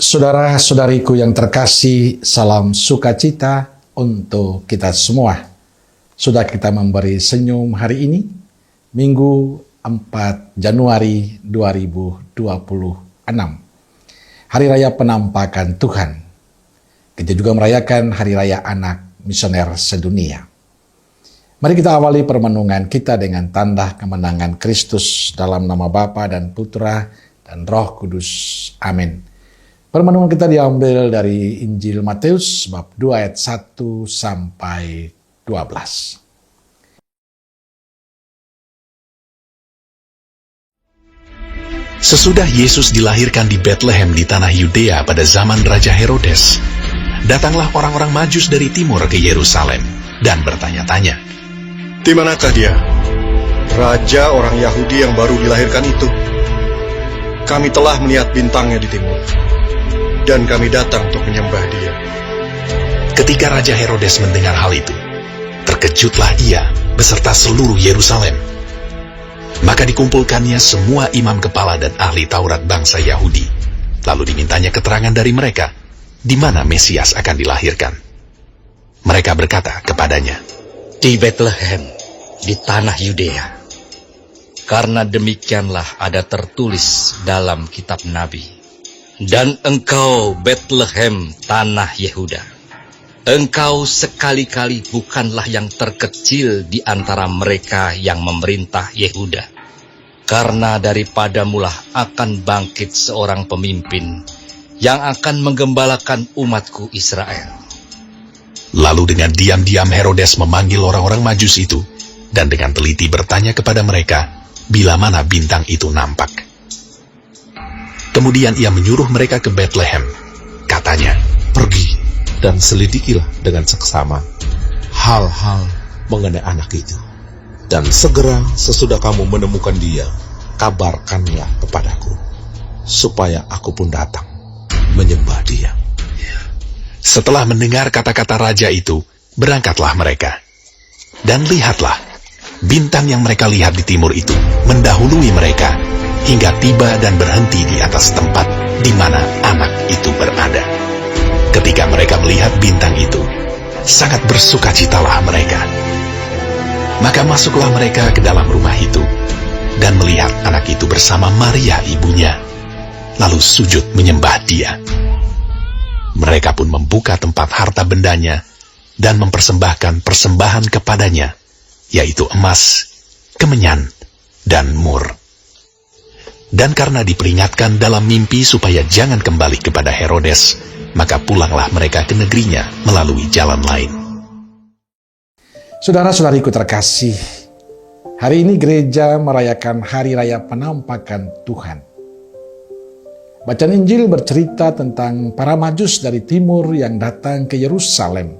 Saudara-saudariku yang terkasih, salam sukacita untuk kita semua. Sudah kita memberi senyum hari ini, Minggu 4 Januari 2026. Hari Raya Penampakan Tuhan. Kita juga merayakan Hari Raya Anak Misioner Sedunia. Mari kita awali permenungan kita dengan tanda kemenangan Kristus dalam nama Bapa dan Putra dan Roh Kudus. Amin. Permenungan kita diambil dari Injil Matius bab 2 ayat 1 sampai 12. Sesudah Yesus dilahirkan di Bethlehem di tanah Yudea pada zaman Raja Herodes, datanglah orang-orang Majus dari timur ke Yerusalem dan bertanya-tanya, "Di manakah dia, Raja orang Yahudi yang baru dilahirkan itu? Kami telah melihat bintangnya di timur, dan kami datang untuk menyembah dia." Ketika Raja Herodes mendengar hal itu, terkejutlah ia beserta seluruh Yerusalem. Maka dikumpulkannya semua imam kepala dan ahli Taurat bangsa Yahudi. Lalu dimintanya keterangan dari mereka, di mana Mesias akan dilahirkan. Mereka berkata kepadanya, "Di Bethlehem, di tanah Yudea. Karena demikianlah ada tertulis dalam kitab Nabi. Dan engkau, Bethlehem, tanah Yehuda, engkau sekali-kali bukanlah yang terkecil di antara mereka yang memerintah Yehuda. Karena daripadamulah akan bangkit seorang pemimpin yang akan menggembalakan umatku Israel." Lalu dengan diam-diam Herodes memanggil orang-orang Majus itu, dan dengan teliti bertanya kepada mereka, bila mana bintang itu nampak. Kemudian ia menyuruh mereka ke Bethlehem. Katanya, "Pergi dan selidikilah dengan seksama hal-hal mengenai anak itu. Dan segera sesudah kamu menemukan dia, kabarkanlah kepadaku, supaya aku pun datang menyembah dia." Setelah mendengar kata-kata raja itu, berangkatlah mereka. Dan lihatlah, bintang yang mereka lihat di timur itu mendahului mereka, hingga tiba dan berhenti di atas tempat di mana anak itu berada. Ketika mereka melihat bintang itu, sangat bersukacitalah mereka. Maka masuklah mereka ke dalam rumah itu, dan melihat anak itu bersama Maria ibunya, lalu sujud menyembah dia. Mereka pun membuka tempat harta bendanya, dan mempersembahkan persembahan kepadanya, yaitu emas, kemenyan, dan mur. Dan karena diperingatkan dalam mimpi supaya jangan kembali kepada Herodes, maka pulanglah mereka ke negerinya melalui jalan lain. Saudara-saudariku terkasih, hari ini gereja merayakan Hari Raya Penampakan Tuhan. Bacaan Injil bercerita tentang para Majus dari timur yang datang ke Yerusalem.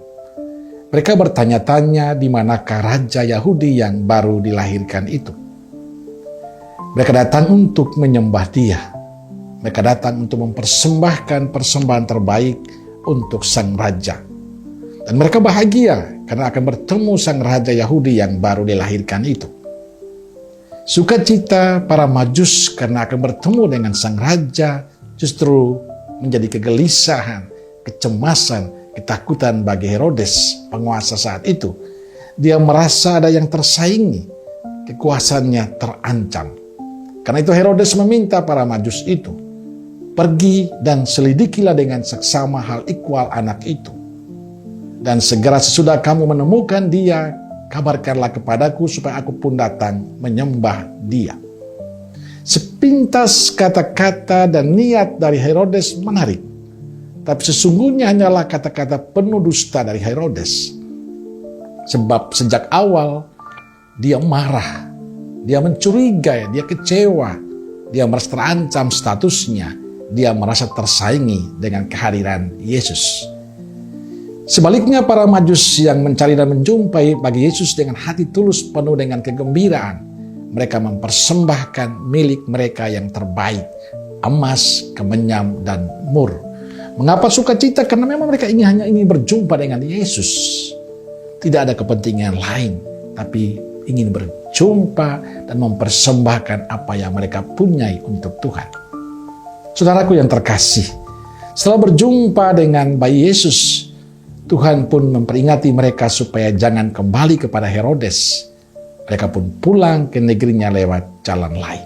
Mereka bertanya-tanya di manakah Raja Yahudi yang baru dilahirkan itu. Mereka datang untuk menyembah dia. Mereka datang untuk mempersembahkan persembahan terbaik untuk sang Raja. Dan mereka bahagia karena akan bertemu sang Raja Yahudi yang baru dilahirkan itu. Sukacita para Majus karena akan bertemu dengan sang Raja justru menjadi kegelisahan, kecemasan, ketakutan bagi Herodes, penguasa saat itu. Dia merasa ada yang tersaingi, kekuasaannya terancam. Karena itu Herodes meminta para Majus itu, "Pergi dan selidikilah dengan seksama hal ikhwal anak itu. Dan segera sesudah kamu menemukan dia, kabarkanlah kepadaku supaya aku pun datang menyembah dia." Sepintas kata-kata dan niat dari Herodes menarik, tapi sesungguhnya hanyalah kata-kata penuh dusta dari Herodes. Sebab sejak awal dia marah, dia mencurigai, dia kecewa, dia merasa terancam statusnya, dia merasa tersaingi dengan kehadiran Yesus. Sebaliknya para Majus yang mencari dan menjumpai bagi Yesus dengan hati tulus penuh dengan kegembiraan, mereka mempersembahkan milik mereka yang terbaik, emas, kemenyan, dan mur. Mengapa sukacita? Karena memang mereka hanya ingin berjumpa dengan Yesus. Tidak ada kepentingan lain, tapi ingin berjumpa dan mempersembahkan apa yang mereka punyai untuk Tuhan. Saudaraku yang terkasih, Setelah berjumpa dengan bayi Yesus, Tuhan pun memperingati mereka supaya jangan kembali kepada Herodes. Mereka pun pulang ke negerinya lewat jalan lain.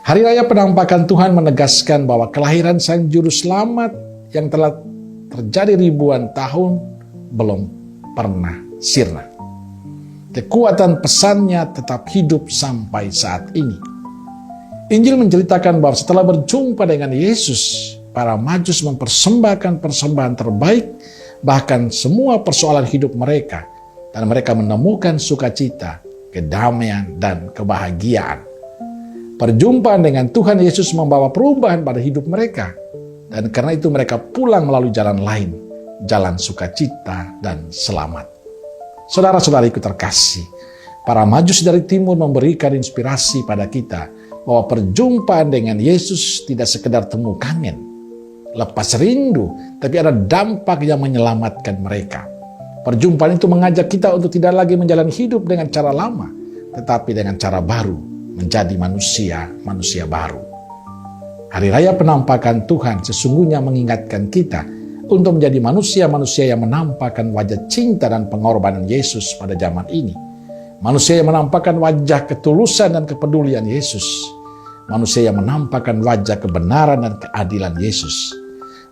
Hari Raya Penampakan Tuhan menegaskan bahwa kelahiran Sang Juru Selamat yang telah terjadi ribuan tahun belum pernah sirna. Kekuatan pesannya tetap hidup sampai saat ini. Injil menceritakan bahwa setelah berjumpa dengan Yesus, para Majus mempersembahkan persembahan terbaik, bahkan semua persoalan hidup mereka, dan mereka menemukan sukacita, kedamaian, dan kebahagiaan. Perjumpaan dengan Tuhan Yesus membawa perubahan pada hidup mereka, dan karena itu mereka pulang melalui jalan lain, jalan sukacita dan selamat. Saudara-saudariku terkasih, para Majus dari timur memberikan inspirasi pada kita bahwa perjumpaan dengan Yesus tidak sekedar temu kangen, lepas rindu, tapi ada dampak yang menyelamatkan mereka. Perjumpaan itu mengajak kita untuk tidak lagi menjalani hidup dengan cara lama, tetapi dengan cara baru, menjadi manusia baru. Hari Raya Penampakan Tuhan sesungguhnya mengingatkan kita untuk menjadi manusia-manusia yang menampakkan wajah cinta dan pengorbanan Yesus pada zaman ini. Manusia yang menampakkan wajah ketulusan dan kepedulian Yesus. Manusia yang menampakkan wajah kebenaran dan keadilan Yesus.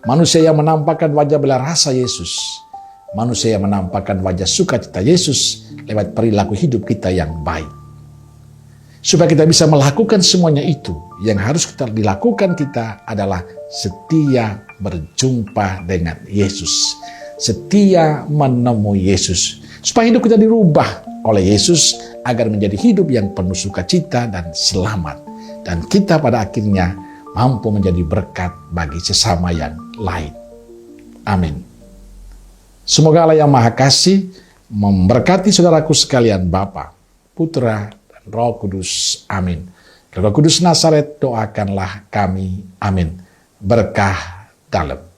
Manusia yang menampakkan wajah belas rasa Yesus. Manusia yang menampakkan wajah sukacita Yesus lewat perilaku hidup kita yang baik. Supaya kita bisa melakukan semuanya itu, yang harus kita dilakukan kita adalah setia berjumpa dengan Yesus. Setia menemui Yesus. Supaya hidup kita dirubah oleh Yesus agar menjadi hidup yang penuh sukacita dan selamat. Dan kita pada akhirnya mampu menjadi berkat bagi sesama yang lain. Amin. Semoga Allah yang Maha Kasih memberkati saudaraku sekalian, Bapa, Putra, dan Roh Kudus. Amin. Roh Kudus Nazaret, doakanlah kami. Amin. Berkah dalam.